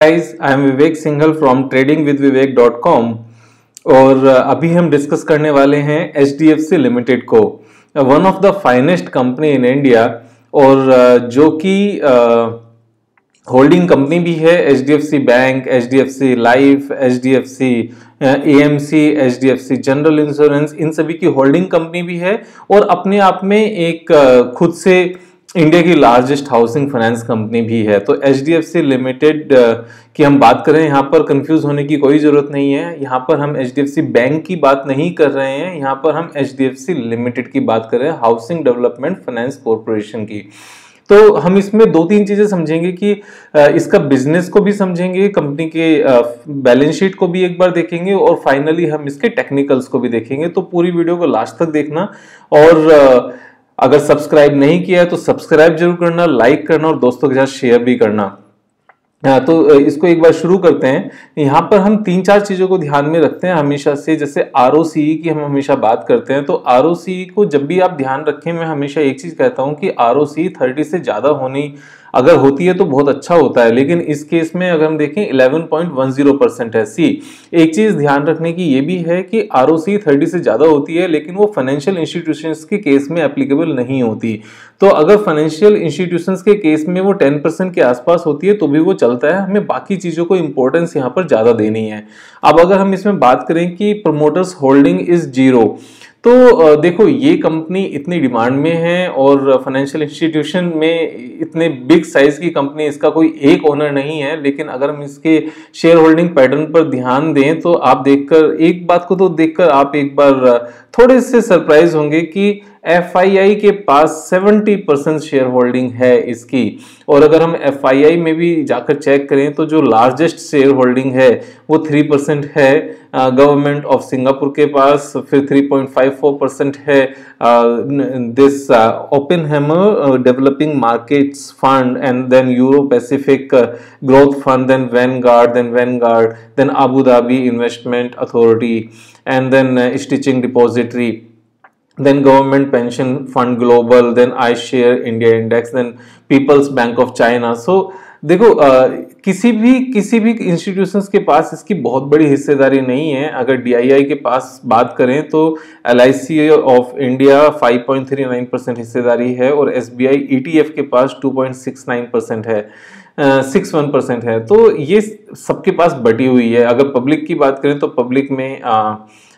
Guys, I am Vivek Singhal from tradingwithvivek.com। और अभी हम डिस्कस करने वाले हैं HDFC लिमिटेड को, one of the finest company in India, और जो कि होल्डिंग कंपनी भी है HDFC bank, HDFC life, HDFC AMC, HDFC general insurance, इन सभी की होल्डिंग कंपनी भी है और अपने आप में एक खुद से इंडिया की लार्जेस्ट हाउसिंग फाइनेंस कंपनी भी है। तो HDFC लिमिटेड की हम बात करें, यहाँ पर कंफ्यूज होने की कोई जरूरत नहीं है। यहाँ पर हम HDFC बैंक की बात नहीं कर रहे हैं, यहाँ पर हम HDFC लिमिटेड की बात कर रहे हैं, हाउसिंग डेवलपमेंट फाइनेंस कॉर्पोरेशन की। तो हम इसमें दो तीन चीजें समझेंगे कि इसका बिजनेस को भी समझेंगे, कंपनी के बैलेंस शीट को भी एक बार देखेंगे और फाइनली हम इसके टेक्निकल्स को भी देखेंगे। तो पूरी वीडियो को लास्ट तक देखना, और अगर सब्सक्राइब नहीं किया है तो सब्सक्राइब जरूर करना, लाइक करना और दोस्तों के साथ शेयर भी करना। तो इसको एक बार शुरू करते हैं। यहाँ पर हम तीन चार चीजों को ध्यान में रखते हैं हमेशा से। जैसे ROCE की हम हमेशा बात करते हैं, तो ROCE को जब भी आप ध्यान रखें, मैं हमेशा एक चीज कहता हूँ कि ROCE 30 से ज्यादा होनी अगर होती है तो बहुत अच्छा होता है, लेकिन इस केस में अगर हम देखें 11.10% है। एक चीज ध्यान रखने की ये भी है कि ROCE 30 से ज्यादा होती है, लेकिन वो फाइनेंशियल इंस्टीट्यूशंस के केस में एप्लीकेबल नहीं होती। तो अगर फाइनेंशियल इंस्टीट्यूशंस के केस में वो 10% के आसपास होती है तो भी वो चलता है, हमें बाकी चीजों को इंपॉर्टेंस यहाँ पर ज्यादा देनी है। अब अगर हम इसमें बात करें कि प्रमोटर्स होल्डिंग इज 0, तो देखो ये कंपनी इतनी डिमांड में है और फाइनेंशियल इंस्टीट्यूशन में इतने बिग साइज की कंपनी, इसका कोई एक ओनर नहीं है। लेकिन अगर हम इसके शेयर होल्डिंग पैटर्न पर ध्यान दें तो आप देखकर एक बात को तो देखकर आप एक बार थोड़े से सरप्राइज होंगे कि FII के पास 70% शेयर होल्डिंग है इसकी। और अगर हम FII में भी जाकर चेक करें तो जो लार्जेस्ट शेयर होल्डिंग है वो 3% है गवर्नमेंट ऑफ सिंगापुर के पास, फिर 3.54% है this Oppenheimer developing markets fund, and then Euro Pacific growth fund, then Vanguard, then Abu Dhabi investment authority, and then Stichting depository, then government pension fund global, then iShare India index, then People's Bank of China। so देखो किसी भी institutions के पास इसकी बहुत बड़ी हिस्सेदारी नहीं है। अगर DII के पास बात करें तो LIC ऑफ इंडिया 5.39% हिस्सेदारी है और SBI ETF के पास 2.69% है, 61% है। तो ये सबके पास बटी हुई है। अगर पब्लिक की बात करें तो पब्लिक में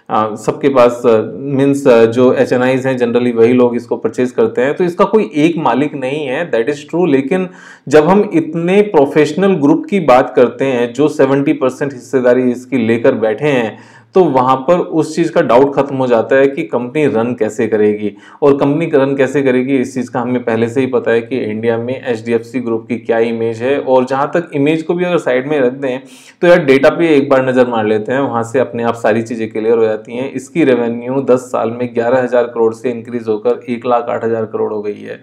सबके पास मीन्स जो HNIs हैं जनरली वही लोग इसको परचेज करते हैं। तो इसका कोई एक मालिक नहीं है, दैट इज ट्रू। लेकिन जब हम इतने प्रोफेशनल ग्रुप की बात करते हैं जो 70% हिस्सेदारी इसकी लेकर बैठे हैं, तो वहां पर उस चीज का डाउट खत्म हो जाता है कि कंपनी रन कैसे करेगी। और कंपनी रन कैसे करेगी इस चीज का हमें पहले से ही पता है कि इंडिया में HDFC ग्रुप की क्या इमेज है। और जहां तक इमेज को भी अगर साइड में रख दें तो यार डेटा पे एक बार नजर मार लेते हैं, वहां से अपने आप सारी चीजें क्लियर हो जाती हैं। इसकी रेवेन्यू 10 साल में 11,000 करोड़ से इंक्रीज होकर 1,08,000 करोड़ हो गई है,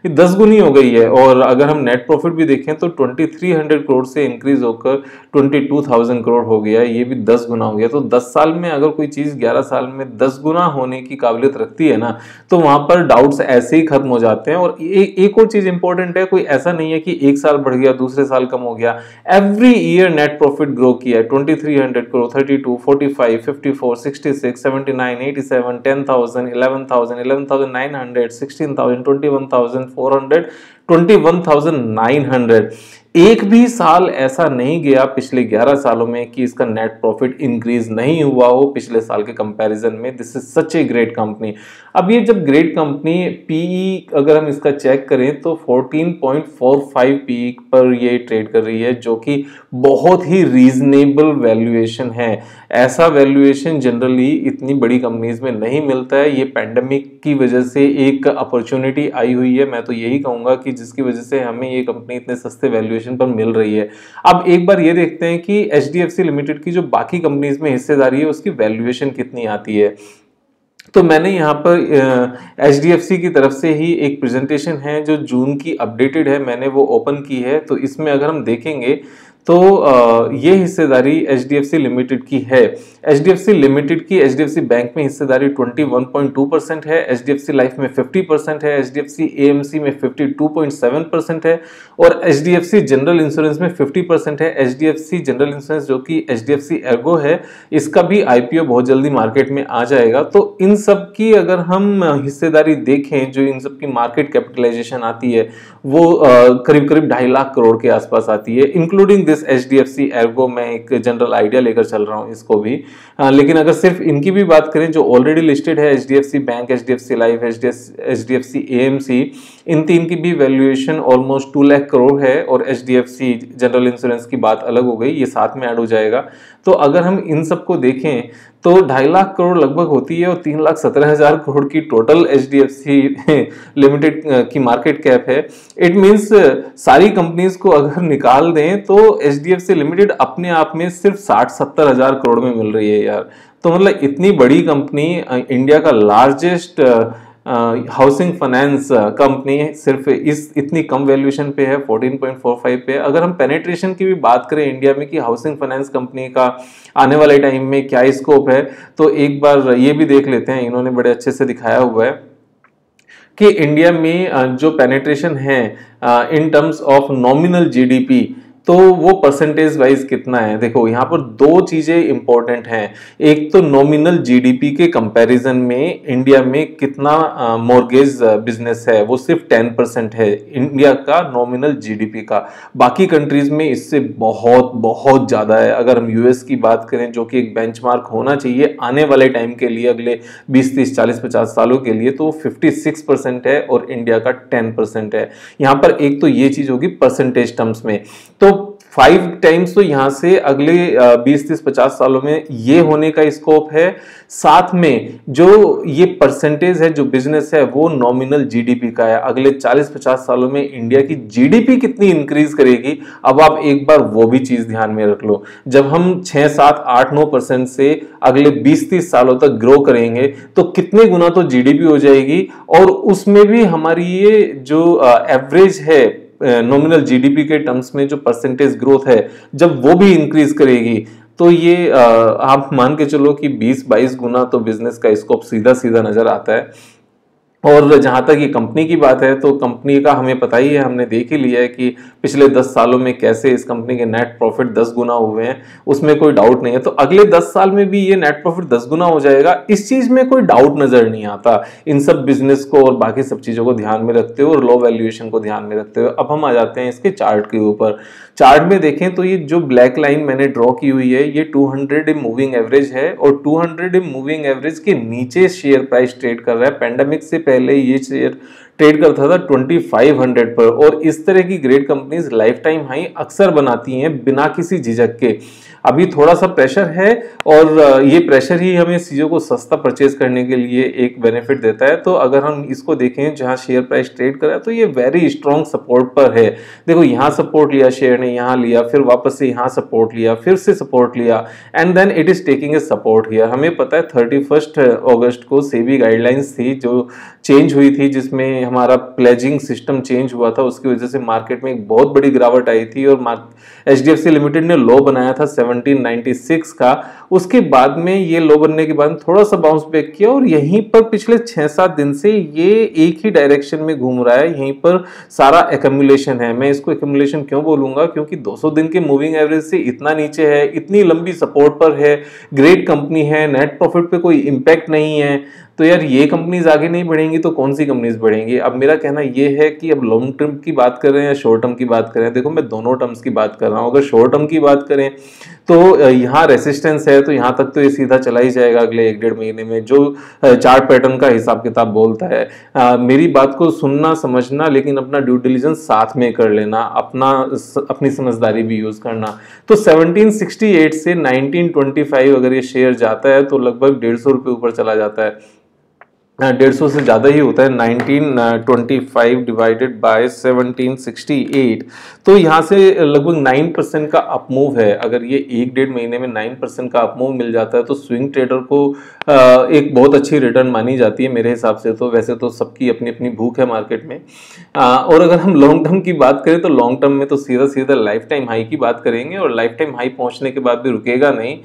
10 गुनी हो गई है। और अगर हम नेट प्रॉफिट भी देखें तो 2,300 करोड़ से इंक्रीज होकर 22,000 करोड़ हो गया, ये भी 10 गुना हो गया। तो 10 साल में अगर कोई चीज 11 साल में 10 गुना होने की काबिलियत रखती है ना, तो वहां पर डाउट्स ऐसे ही खत्म हो जाते हैं। और एक और चीज इंपॉर्टेंट है, कोई ऐसा नहीं है कि एक साल बढ़ गया दूसरे साल कम हो गया, every year net profit grow किया है। 2,300 करोड़, 32, 45, 54, 66, 79, 87, 10,000, 11,000, 11,900, 16,000, 21,400, 21,900। एक भी साल ऐसा नहीं गया पिछले 11 सालों में कि इसका नेट प्रॉफिट इंक्रीज नहीं हुआ हो पिछले साल के कंपैरिजन में। This is such a great company. अब ये जब ग्रेट कंपनी, PE अगर हम इसका चेक करें तो 14.45 PE पर ये ट्रेड कर रही है, जो कि बहुत ही रीजनेबल वैल्यूएशन है। ऐसा वैल्यूएशन जनरली इतनी बड़ी कंपनीज में नहीं मिलता है। ये पैंडेमिक की वजह से एक अपॉर्चुनिटी आई हुई है, मैं तो यही कहूंगा कि जिसकी वजह से हमें ये कंपनी इतने सस्ते वैल्यूएशन पर मिल रही है। अब एक बार ये देखते हैं कि HDFC लिमिटेड की जो बाकी कंपनीज में हिस्सेदारी है उसकी वैल्यूएशन कितनी आती है। तो मैंने यहाँ पर HDFC की तरफ से ही एक प्रेजेंटेशन है जो जून की अपडेटेड है, मैंने वो ओपन की है। तो इसमें अगर हम देखेंगे तो ये हिस्सेदारी एचडीएफसी लिमिटेड की है। एचडीएफसी लिमिटेड की एचडीएफसी बैंक में हिस्सेदारी 21.2% है, एचडीएफसी लाइफ में 50% है, एचडीएफसी एएमसी में 52.7% है और एचडीएफसी जनरल इंश्योरेंस में 50% है। एचडीएफसी जनरल इंश्योरेंस जो कि एचडीएफसी एर्गो है, इसका भी आईपीओ बहुत जल्दी मार्केट में आ जाएगा। तो इन सब की अगर हम हिस्सेदारी देखें, जो इन सब की मार्केट कैपिटलाइजेशन आती है वो करीब करीब 2.5 लाख करोड़ के आसपास आती है, इंक्लूडिंग दिस एचडीएफसी एर्गो। मैं एक जनरल आइडिया लेकर चल रहा हूं इसको भी, लेकिन अगर सिर्फ इनकी भी बात करें जो ऑलरेडी लिस्टेड है, HDFC bank, HDFC life, HDFC AMC, इन तीन की भी वैल्यूएशन ऑलमोस्ट 2 लाख करोड़ है और एचडीएफसी जनरल इंश्योरेंस की बात अलग हो गई, ये साथ में ऐड हो जाएगा। तो अगर हम इन सबको देखें तो 2.5 लाख करोड़ लगभग होती है और 3,17,000 करोड़ की टोटल एचडीएफसी लिमिटेड की मार्केट कैप है। इट मींस सारी कंपनीज को अगर निकाल दें तो एचडीएफसी लिमिटेड अपने आप में सिर्फ 60-70 हजार करोड़ में मिल रही है यार। तो मतलब इतनी बड़ी कंपनी, इंडिया का लार्जेस्ट हाउसिंग फाइनेंस कंपनी सिर्फ इस इतनी कम वैल्यूएशन पे है, 14.45 पे। अगर हम पेनिट्रेशन की भी बात करें इंडिया में कि हाउसिंग फाइनेंस कंपनी का आने वाले टाइम में क्या स्कोप है, तो एक बार ये भी देख लेते हैं। इन्होंने बड़े अच्छे से दिखाया हुआ है कि इंडिया में जो पेनिट्रेशन है in terms of nominal GDP, तो वो परसेंटेज वाइज कितना है। देखो यहाँ पर दो चीजें इंपॉर्टेंट हैं। एक तो नॉमिनल जीडीपी के कंपैरिजन में इंडिया में कितना मॉर्गेज बिजनेस है, वो सिर्फ 10% है इंडिया का नॉमिनल जीडीपी का। बाकी कंट्रीज में इससे बहुत बहुत ज्यादा है। अगर हम यूएस की बात करें जो कि एक बेंचमार्क होना चाहिए आने वाले टाइम के लिए, अगले 20, 30, 40, 50 सालों के लिए, तो 56% है और इंडिया का 10% है। यहाँ पर एक तो ये चीज होगी परसेंटेज टर्म्स में, तो 5 टाइम्स तो यहां से अगले 20, 30, 50 सालों में ये होने का स्कोप है। साथ में जो ये परसेंटेज है जो बिजनेस है वो नॉमिनल जीडीपी का है। अगले 40-50 सालों में इंडिया की जीडीपी कितनी इंक्रीज करेगी, अब आप एक बार वो भी चीज ध्यान में रख लो। जब हम 6, 7, 8, 9% से अगले 20-30 सालों तक ग्रो करेंगे तो कितने गुना तो जीडीपी हो जाएगी, और उसमें भी हमारी ये जो एवरेज है नॉमिनल जीडीपी के टर्म्स में जो परसेंटेज ग्रोथ है, जब वो भी इंक्रीज करेगी तो ये आप मान के चलो कि 20-22 गुना तो बिजनेस का स्कोप सीधा सीधा नजर आता है। और जहां तक ये कंपनी की बात है तो कंपनी का हमें पता ही है, हमने देख ही लिया है कि पिछले 10 सालों में कैसे इस कंपनी के नेट प्रॉफिट 10 गुना हुए हैं, उसमें कोई डाउट नहीं है। तो अगले 10 साल में भी ये नेट प्रॉफिट 10 गुना हो जाएगा, इस चीज में कोई डाउट नजर नहीं आता, इन सब बिजनेस को और बाकी सब चीजों को ध्यान में रखते हुए और लो वैल्यूएशन को ध्यान में रखते हुए। अब हम आ जाते हैं इसके चार्ट के ऊपर। चार्ट में देखें तो ये जो ब्लैक लाइन मैंने ड्रॉ की हुई है ये 200 मूविंग एवरेज है और 200 मूविंग एवरेज के नीचे शेयर प्राइस ट्रेड कर रहा है। पेंडेमिक से पहले ये शेयर ट्रेड करता था 2500 पर, और इस तरह की great companies life time high अक्सर बनाती हैं बिना किसी झिझक के। अभी थोड़ा सा प्रेशर है और ये प्रेशर ही हमें चीज़ों को सस्ता परचेज करने के लिए एक बेनिफिट देता है। तो अगर हम इसको देखें जहां शेयर प्राइस ट्रेड कर रहा है तो ये वेरी स्ट्रॉन्ग सपोर्ट पर है। देखो यहाँ सपोर्ट लिया शेयर ने, यहाँ लिया, फिर वापस से यहाँ सपोर्ट लिया, फिर से सपोर्ट लिया, and then it is taking a support here. हमें पता है 31 अगस्त को सेबी गाइडलाइंस थी जो चेंज हुई थी, जिसमें हमारा प्लेजिंग सिस्टम चेंज हुआ था, उसकी वजह से मार्केट में एक बहुत बड़ी गिरावट आई थी और एचडीएफसी लिमिटेड ने लो बनाया था 1796 का। उसके बाद में ये लो बनने के बाद थोड़ा सा बाउंस बैक किया और यहीं पर पिछले 6-7 दिन से ये एक ही डायरेक्शन में घूम रहा है, यहीं पर सारा एक्यूमुलेशन है। मैं इसको एक्यूमुलेशन क्यों बोलूंगा, क्योंकि 200 दिन के मूविंग एवरेज से इतना नीचे है, इतनी लंबी सपोर्ट पर है, ग्रेट कंपनी है, नेट प्रॉफिट पे कोई इंपैक्ट नहीं है, तो यार ये कंपनीज आगे नहीं बढ़ेंगी तो कौन सी कंपनीज बढ़ेंगी। अब मेरा कहना ये है कि अब लॉन्ग टर्म की बात करें या शॉर्ट टर्म की बात करें, देखो मैं दोनों टर्म्स की बात कर रहा हूँ। अगर शॉर्ट टर्म की बात करें तो यहाँ रेसिस्टेंस है, तो यहाँ तक तो ये सीधा चला ही जाएगा अगले 1-1.5 महीने में, जो चार्ट पैटर्न का हिसाब किताब बोलता है। मेरी बात को सुनना समझना, लेकिन अपना ड्यू डिलिजेंस साथ में कर लेना, अपनी समझदारी भी यूज करना। तो 1768 से 1925 अगर ये शेयर जाता है तो लगभग 150 रुपये ऊपर चला जाता है। 150 से ज़्यादा ही होता है, 1925 डिवाइडेड बाय 1768। तो यहाँ से लगभग 9% का अपमूव है। अगर ये 1-1.5 महीने में 9% का अपमूव मिल जाता है तो स्विंग ट्रेडर को एक बहुत अच्छी रिटर्न मानी जाती है मेरे हिसाब से। तो वैसे तो सबकी अपनी अपनी भूख है मार्केट में। और अगर हम लॉन्ग टर्म की बात करें तो लॉन्ग टर्म में तो सीधा सीधा लाइफ टाइम हाई की बात करेंगे, और लाइफ टाइम हाई पहुंचने के बाद भी रुकेगा नहीं।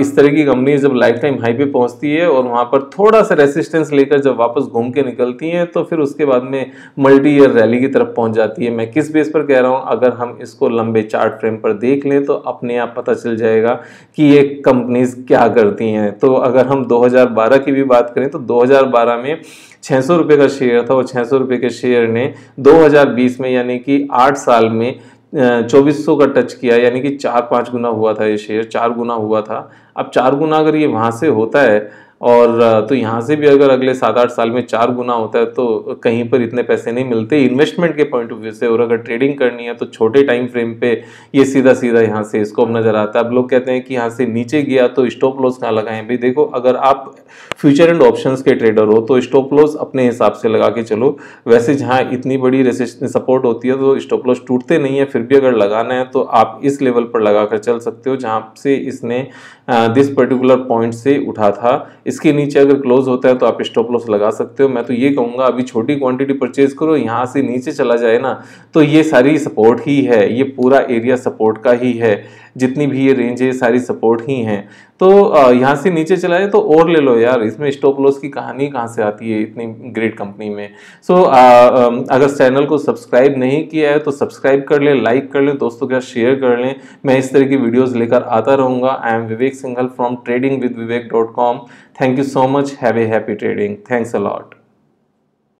इस तरह की कंपनी जब लाइफ टाइम हाई पे पहुंचती है और वहां पर थोड़ा सा रेसिस्टेंस लेकर जब वापस घूम के निकलती है तो फिर उसके बाद में मल्टी ईयर रैली की तरफ पहुंच जाती है। मैं किस बेस पर कह रहा हूं, अगर हम इसको लंबे चार्ट फ्रेम पर देख लें तो अपने आप पता चल जाएगा कि ये कंपनीज क्या करती हैं। तो अगर हम 2012 की भी बात करें तो 2012 में 600 रुपये का शेयर था, और 600 रुपये के शेयर ने 2020 में यानी कि 8 साल में 2400 का टच किया, यानी कि 4-5 गुना हुआ था ये शेयर, 4 गुना हुआ था। अब 4 गुना अगर ये वहां से होता है और तो यहाँ से भी अगर अगले 7-8 साल में 4 गुना होता है तो कहीं पर इतने पैसे नहीं मिलते इन्वेस्टमेंट के पॉइंट ऑफ व्यू से। और अगर ट्रेडिंग करनी है तो छोटे टाइम फ्रेम पे ये सीधा सीधा यहाँ से स्कोप नजर आता है। अब लोग कहते हैं कि यहाँ से नीचे गया तो स्टॉप लॉस कहाँ लगाएं। भाई देखो, अगर आप फ्यूचर एंड ऑप्शंस के ट्रेडर हो तो स्टॉप लॉस अपने हिसाब से लगा के चलो। वैसे जहाँ इतनी बड़ी रेसिस्टेंस सपोर्ट होती है तो स्टॉप लॉस टूटते नहीं है, फिर भी अगर लगाना है तो आप इस लेवल पर लगाकर चल सकते हो जहाँ से इसने दिस पर्टिकुलर पॉइंट से उठा था। इसके नीचे अगर क्लोज होता है तो आप स्टॉप लॉस लगा सकते हो। मैं तो ये कहूंगा अभी छोटी क्वांटिटी परचेज करो, यहाँ से नीचे चला जाए ना तो ये सारी सपोर्ट ही है, ये पूरा एरिया सपोर्ट का ही है। जितनी भी ये रेंज है सारी सपोर्ट ही है। तो यहाँ से नीचे चला जाए तो और ले लो यार, इसमें स्टॉप लॉस की कहानी कहाँ से आती है इतनी ग्रेट कंपनी में। सो अगर चैनल को सब्सक्राइब नहीं किया है तो सब्सक्राइब कर लें, लाइक कर लें, दोस्तों के साथ शेयर कर लें। मैं इस तरह की वीडियोस लेकर आता रहूंगा। आई am Vivek Singhal from tradingwithvivek.com। Thank you so much. Have a happy trading. Thanks a lot.